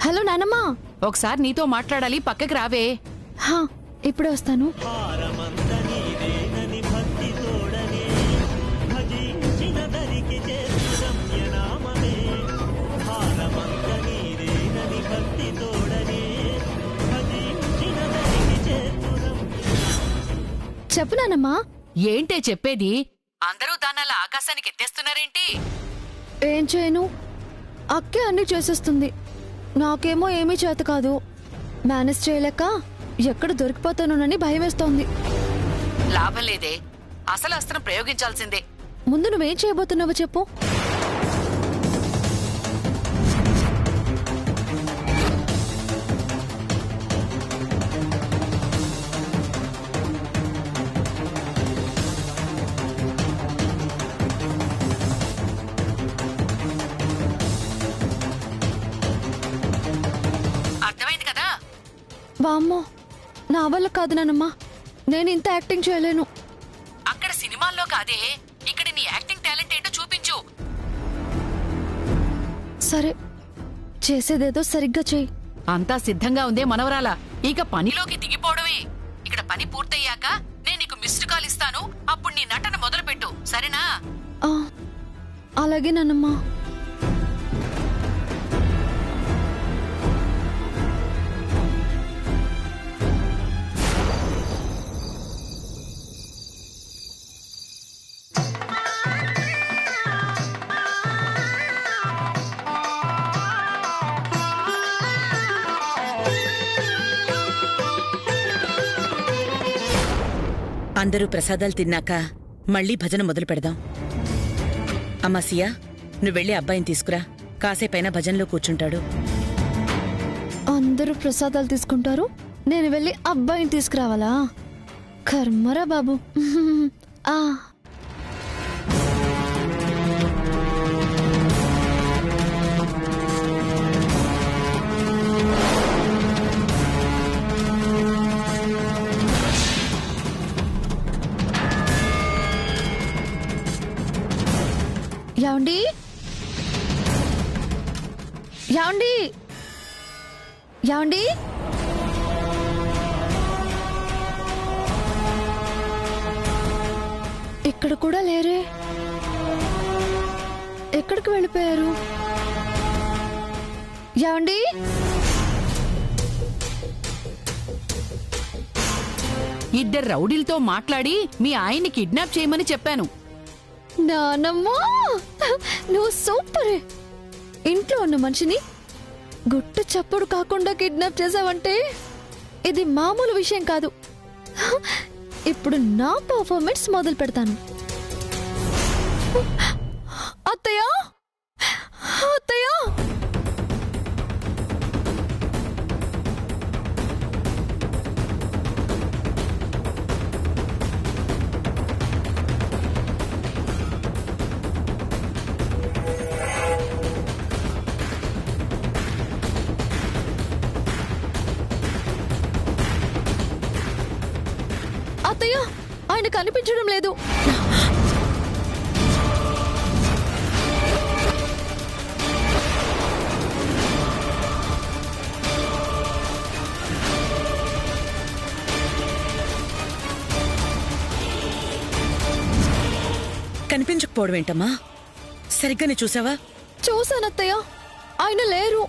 Hello నానమ్మ, ఒకసారి నీతో మాట్లాడాలి, పక్కకి రావే. హా ఇప్పుడే వస్తాను. చెప్పు నానమ్మా. ఏంటే చెప్పేది? అందరూ దాన్నలా ఆకాశానికి ఎత్తేస్తున్నారేంటి? ఏం చేయను, అక్కే అన్ని చేసేస్తుంది. నాకేమో ఏమీ చేత కాదు. మేనేజ్ చేయలేక ఎక్కడ దొరికిపోతానోనని భయం వేస్తోంది. లాభం లేదే, అసలు అస్త్రం ప్రయోగించాల్సిందే. ముందు నువ్వేం చేయబోతున్నావో చెప్పు. అర్థమైంది కదా? వామ్మో, నా వల్ల కాదు నానమ్మా, నేను ఇంత యాక్టింగ్ చేయలేను. అక్కడ సినిమాల్లో కాదే, ఇక్కడ నీ యాక్టింగ్ టాలెంట్ ఏంటో చూపించు. సరే, చేసేదేదో సరిగ్గా చెయ్యి. అంతా సిద్ధంగా ఉందే మనవరాల, ఇక పనిలోకి దిగిపోవడమే. ఇక్కడ పని పూర్తయ్యాక నేను నీకు మిస్డ్ కాల్ ఇస్తాను, అప్పుడు నీ నటన మొదలుపెట్టు, సరేనా? అలాగే నానమ్మా. అందరూ ప్రసాదాలు తిన్నాక మళ్లీ భజన మొదలు పెడదాం. అమ్మా సియా, నువ్వెళ్ళి అబ్బాయిని తీసుకురా, కాసేపైనా భజనలో కూర్చుంటాడు. అందరూ ప్రసాదాలు తీసుకుంటారు, నేను వెళ్ళి అబ్బాయిని తీసుకురావాలా? కర్మరా బాబు. ఆ యాండి యాండి యాండి ఇక్కడ కూడా లేరే, ఎక్కడికి వెళ్ళిపోయారు? యాండి ఇద్దరు రౌడీలతో మాట్లాడి మీ ఆయన్ని కిడ్నాప్ చేయమని చెప్పాను. నానమ్మా, నువ్వు సూపరే. ఇంట్లో ఉన్న మనిషిని గుట్టు చప్పుడు కాకుండా కిడ్నాప్ చేసావంటే ఇది మామూలు విషయం కాదు. ఇప్పుడు నా పర్ఫార్మెన్స్ మొదలు పెడతాను. అత్తయ్య, అత్తయ్య, అత్తయ్య, ఆయన కనిపించడం లేదు. కనిపించకపోవడం ఏంటమ్మా? సరిగ్గానే చూసావా? చూసానత్తయ్య, ఆయన లేరు.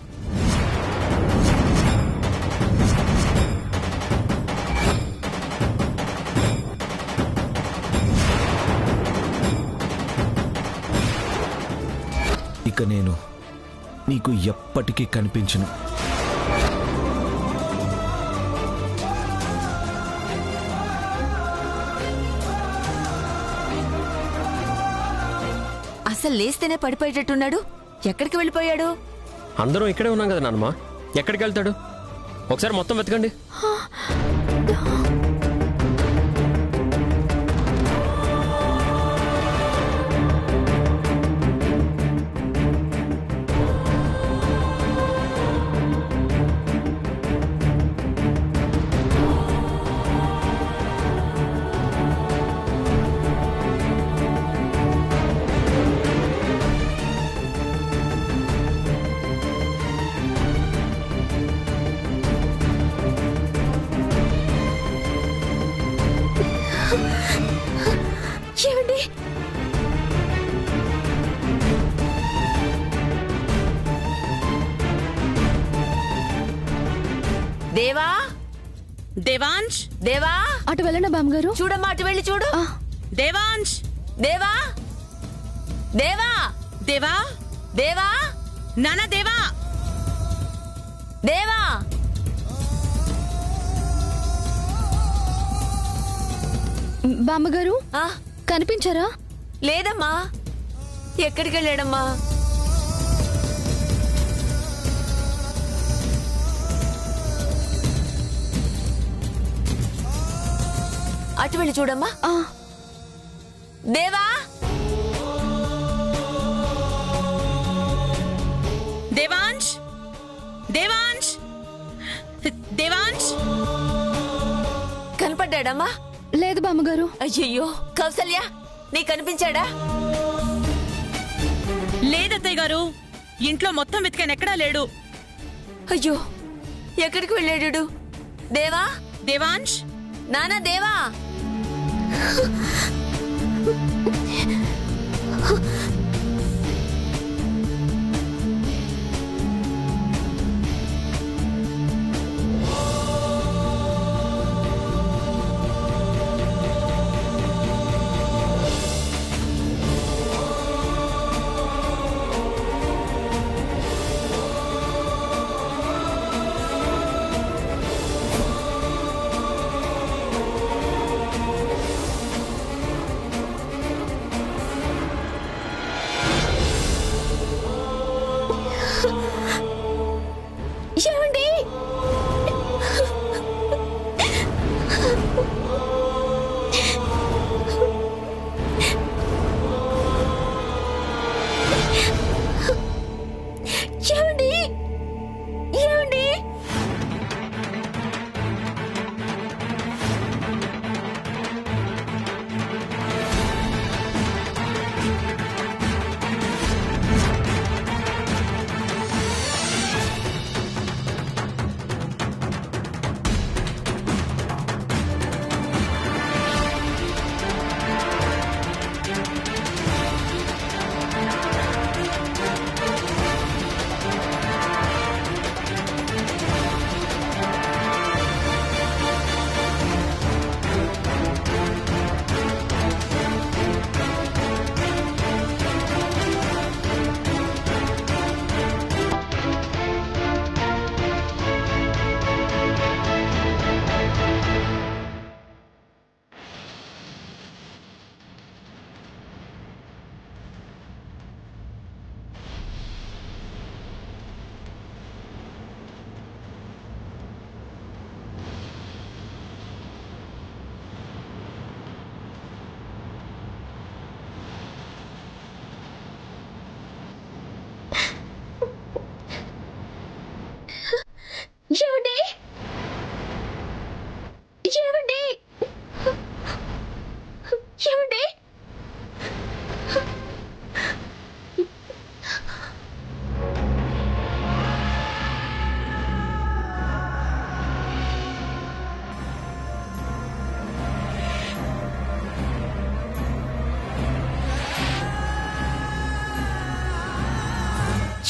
ఇక నేను నీకు ఎప్పటికీ కనిపించను. అసలు లేస్తేనే పడిపోయేటట్టున్నాడు. ఎక్కడికి వెళ్ళిపోయాడు? అందరం ఇక్కడే ఉన్నాం కదా నాన్నమ్మ, ఎక్కడికి వెళ్తాడు? ఒకసారి మొత్తం వెతకండి. దేవా దేవాంశ్ దేవా అటు వెళ్ళండి బామ్మగారు. చూడమ్మా, అటు వెళ్ళి చూడు. ఆ, దేవాంశ్ దేవా దేవా దేవా దేవా నానా దేవా దేవా బామ్మగారు ఆ, కనిపించారా? లేదమ్మా. ఎక్కడికి వెళ్ళాడమ్మా? అటు వెళ్ళి చూడమ్మా. ఆ, దేవా దేవాంశ్ దేవాంశ్ దేవాంశ్ కనపడ్డాడమ్మా? లేదు బామ్మగారు. అయ్యయ్యో, కౌసల్య నీకు కనిపించాడా? లేదత్తయ్య గారు, ఇంట్లో మొత్తం వెతికాను, ఎక్కడా లేడు. అయ్యో, ఎక్కడికి వెళ్ళాడు? దేవా దేవాంశ్ నానా దేవా ఏమండి? ఏమండి? ఏమండి? ఏమండి? ఏమండి? ఏమండి?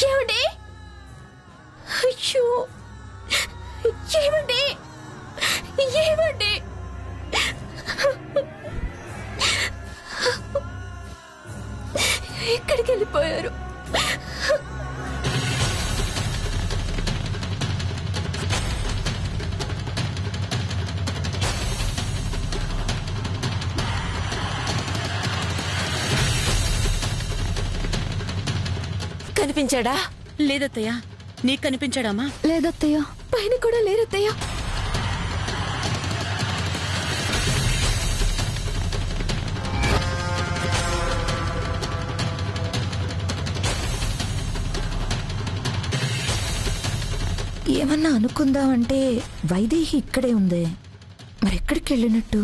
ఏమండి? అయ్యో, ఏమండి? ఏమండి? ఎక్కడికి వెళ్ళిపోయారు? కనిపించాడా? లేదత్తయ్య, నీకు కనిపించాడమ్మా? లేదత్తయ్య. పైన కూడా లేరత్తయ్య. ఏమన్నా అనుకుందామంటే వైదేహి ఇక్కడే ఉందే, మరెక్కడికి వెళ్ళినట్టు?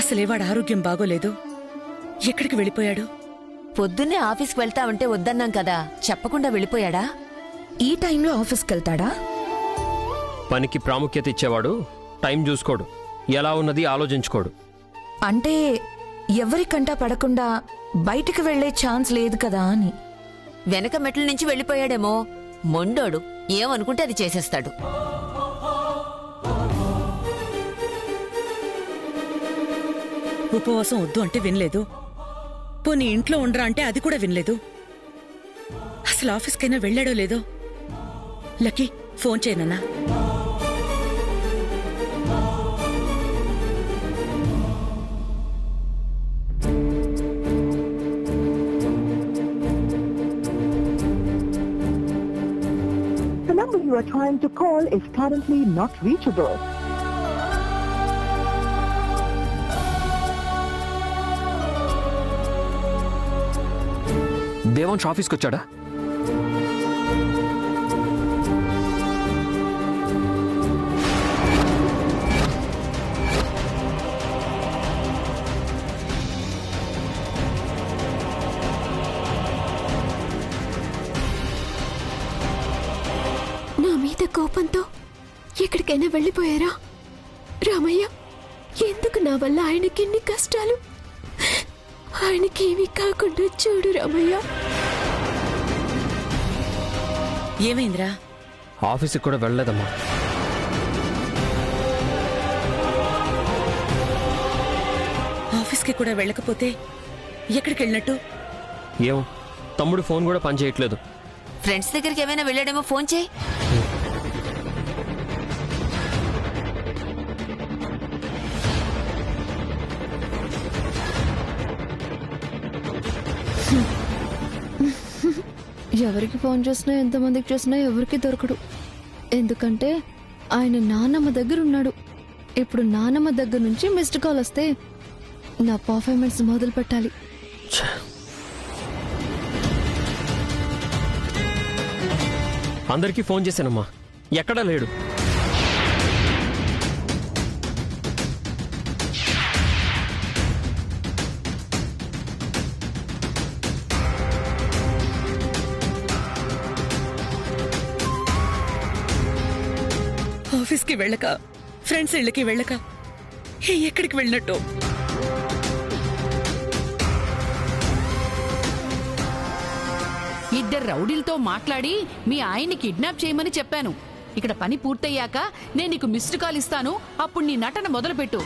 అసలే వాడు ఆరోగ్యం బాగోలేదు. ఎక్కడికి వెళ్ళిపోయాడు? పొద్దున్నే ఆఫీస్కి వెళ్తావంటే వద్దన్నాం కదా, చెప్పకుండా వెళ్ళిపోయాడా? ఈ టైంలో ఆఫీస్కి వెళ్తాడా? పనికి ప్రాముఖ్యత ఇచ్చేవాడు టైం చూసుకోడు, ఎలా ఉన్నది ఆలోచించుకోడు. అంటే ఎవరికంటా పడకుండా బయటికి వెళ్లే ఛాన్స్ లేదు కదా అని. వెనక మెట్ల నుంచి వెళ్ళిపోయాడేమో. మొండోడు ఏమనుకుంటే అది చేసేస్తాడు. ఉపవాసం వద్దు అంటే వినలేదు. పోనీ ఇంట్లో ఉండరా అంటే అది కూడా వినలేదు. అసలు ఆఫీస్కైనా వెళ్ళాడో లేదో. లక్కీ, ఫోన్ చేయనన్నా. The number you are trying to call is currently not reachable. Devansh ఆఫీస్కి వచ్చాడా? నా మీద కోపంతో ఎక్కడికైనా వెళ్ళిపోయారా రామయ్య? ఎందుకు నా వల్ల ఆయనకిన్ని కష్టాలు? ఆయనకేమీ కాకుండా చూడు రామయ్య. ఏమైందిరా? ఆఫీస్కి కూడా వెళ్ళలేదమ్మా. ఆఫీస్కి కూడా వెళ్ళకపోతే ఎక్కడికి వెళ్ళినట్టు? ఏమో, తమ్ముడు ఫోన్ కూడా పని చేయట్లేదు. ఫ్రెండ్స్ దగ్గరికి ఏమైనా వెళ్ళాడేమో. ఫోన్ చేయి. ఎవరికి ఫోన్ చేసినా ఎంతమందికి చేసినా ఎవరికి దొరకడు. ఎందుకంటే ఆయన నాన్నమ్మ దగ్గర ఉన్నాడు. ఇప్పుడు నాన్నమ్మ దగ్గర నుంచి మిస్డ్ కాల్ వస్తే నా పర్ఫార్మెన్స్ మొదలు పెట్టాలి. అందరికీ ఫోన్ చేశానమ్మా, ఎక్కడా లేడు. ఆఫీస్కి వెళ్ళక, ఫ్రెండ్స్ ఇళ్ళకి వెళ్ళక ఎక్కడికి వెళ్ళినట్టు? ఇద్దరు రౌడీలతో మాట్లాడి మీ ఆయన్ని కిడ్నాప్ చేయమని చెప్పాను. ఇక్కడ పని పూర్తయ్యాక నేను నీకు మిస్డ్ కాల్ ఇస్తాను, అప్పుడు నీ నటన మొదలుపెట్టు.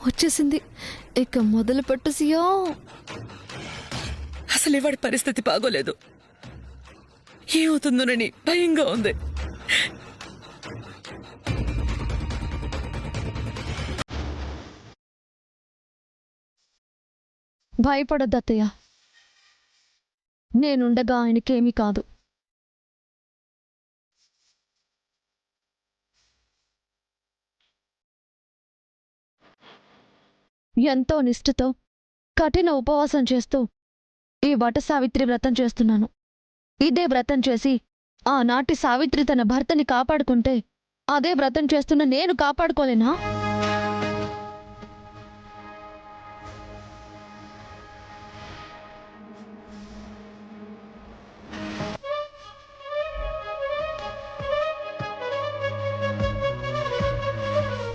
వచ్చేసింది, ఇక మొదలు పెట్టు సియో. అసలు వాడి పరిస్థితి బాగోలేదు. ఏమవుతుందోనని భయంగా ఉంది. భయపడొద్దు అత్తయ్య, నేనుండగా ఆయనకేమీ కాదు. ఎంతో నిష్ఠతో కఠిన ఉపవాసం చేస్తూ ఈ వట సావిత్రి వ్రతం చేస్తున్నాను. ఇదే వ్రతం చేసి ఆనాటి సావిత్రి తన భర్తని కాపాడుకుంటే అదే వ్రతం చేస్తున్న నేను కాపాడుకోలేనా?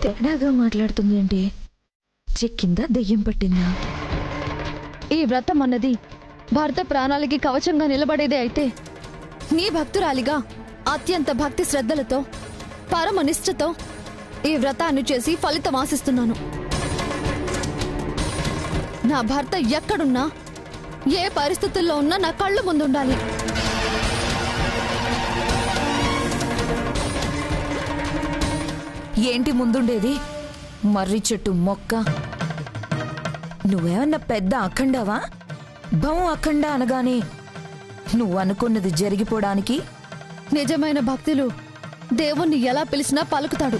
తేడాగా మాట్లాడుతుంది ఏంటి? చెక్కిందా, దెయ్యం పట్టిందా? ఈ వ్రతం అన్నది భర్త ప్రాణాలకి కవచంగా నిలబడేదే అయితే నీ భక్తురాలిగా అత్యంత భక్తి శ్రద్ధలతో పరమ నిష్ఠతో ఈ వ్రతాన్ని చేసి ఫలితం ఆశిస్తున్నాను. నా భర్త ఎక్కడున్నా, ఏ పరిస్థితుల్లో ఉన్నా నా కళ్ళు ముందుండాలి. ఏంటి ముందుండేది? మర్రి చెట్టు మొక్క. నువ్వేమన్నా పెద్ద అఖండావా? భవం అఖండ అనగానే నువ్వు అనుకున్నది జరిగిపోవడానికి. నిజమైన భక్తులు దేవుణ్ణి ఎలా పిలిచినా పలుకుతాడు.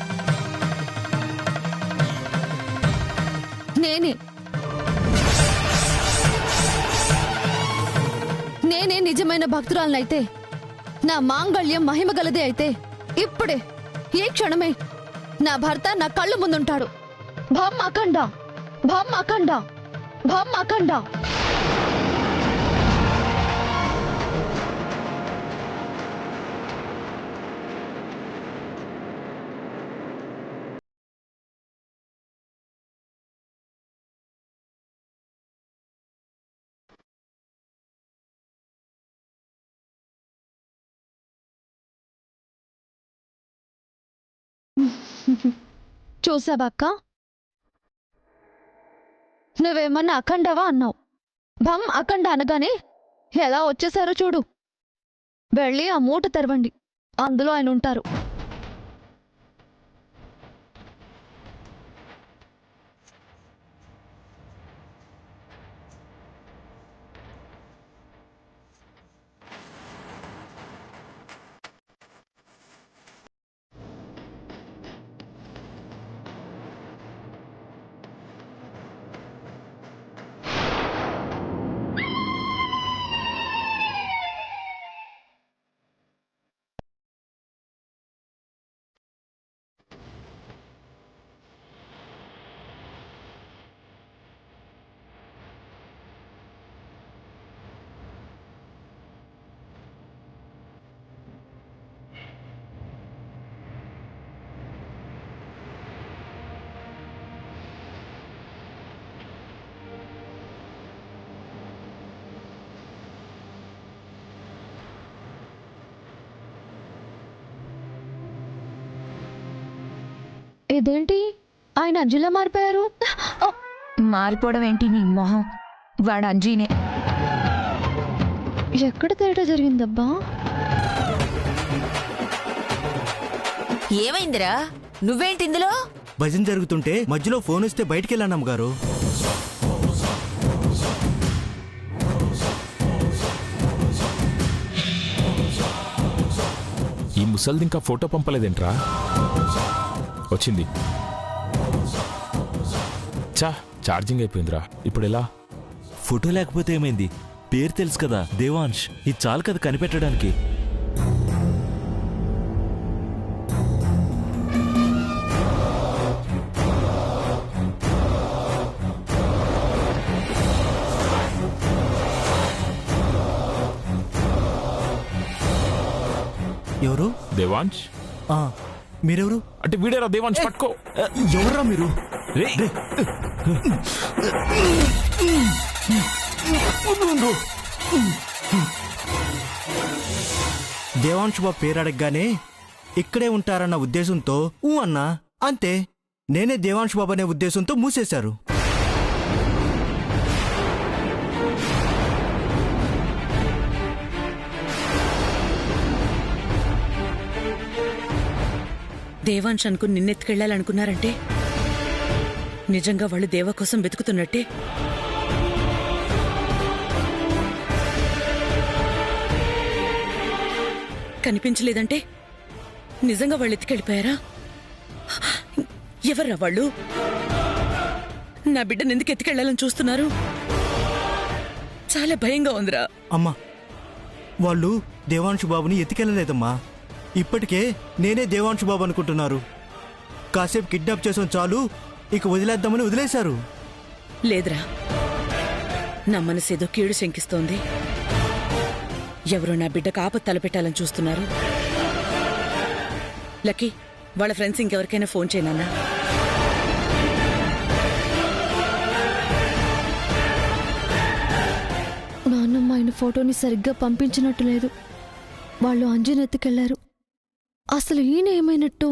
నేనే నిజమైన భక్తురాలనైతే, నా మాంగళ్యం మహిమగలదే అయితే ఇప్పుడే ఈ క్షణమే నా భర్త నా కళ్ళు ముందుంటాడు. భం అఖండ, భం అఖండ, భం అఖండ. చూసావక్క, నువ్వేమన్నా అఖండవా అన్నావు. భం అఖండ అనగానే ఎలా వచ్చేసారో చూడు. వెళ్ళి ఆ మూట తెరవండి, అందులో ఆయన ఉంటారు. ఇదేంటి ఆయన అంజులా మారిపోయారు? మారిపోవడం ఏంటి నీ మొహం, వాడు అంజీనే. ఎక్కడ తేడా జరిగిందబ్బా? ఏమైందిరా? నువ్వేంటి ఇందులో? భజన జరుగుతుంటే మధ్యలో ఫోన్ వస్తే బయటికి వెళ్ళాను గారు. ఈ ముసల్ది ఇంకా ఫోటో పంపలేదేంట్రా? వచ్చింది. ఛార్జింగ్ అయిపోయిందిరా. ఇప్పుడు ఎలా? ఫోటో లేకపోతే ఏమైంది? పేరు తెలుసు కదా, దేవాంశ్. ఇది చాలు కదా కనిపెట్టడానికి. ఎవరు? దేవాంశ్. మీరెవరు? అంటే వీడేరా దేవాంశ్. పట్టుకో. ఎవర్రా మీరు? దేవాంశ్ బాబు పేరు అడగగానే ఇక్కడే ఉంటారన్న ఉద్దేశంతో అన్నా, అంతే. నేనే దేవాంశ్ బాబు అనే ఉద్దేశంతో మూసేశారు. దేవాంశ్ అనుకుని నిన్నెత్తుకెళ్లాలనుకున్నారంటే నిజంగా వాళ్ళు దేవా కోసం వెతుకుతున్నట్టే. కనిపించలేదంటే నిజంగా వాళ్ళు ఎత్తుకెళ్ళిపోయారా? ఎవర్రా వాళ్ళు? నా బిడ్డను ఎందుకు ఎత్తుకెళ్లాలని చూస్తున్నారు? చాలా భయంగా ఉందిరా. అమ్మా, వాళ్ళు దేవాంశ్ బాబుని ఎత్తుకెళ్ళలేదమ్మా. ఇప్పటికే నేనే దేవాంశ్ బాబు అనుకుంటున్నారు. కాసేపు కిడ్నాప్ చేసాం చాలు, ఇక వదిలేద్దామని వదిలేశారు. లేదురా, నా మనసు ఏదో కీడు శంకిస్తోంది. ఎవరో నా బిడ్డకు ఆపత్తు తలపెట్టాలని చూస్తున్నారు. లక్కీ, వాళ్ళ ఫ్రెండ్స్ ఇంకెవరికైనా ఫోన్ చేయనన్నా. నాన్నమ్మ ఆయన ఫోటోని సరిగ్గా పంపించినట్టు లేదు. వాళ్ళు అంజన్ ఎత్తుకెళ్లారు. అసలు ఈయన ఏమైనట్టు?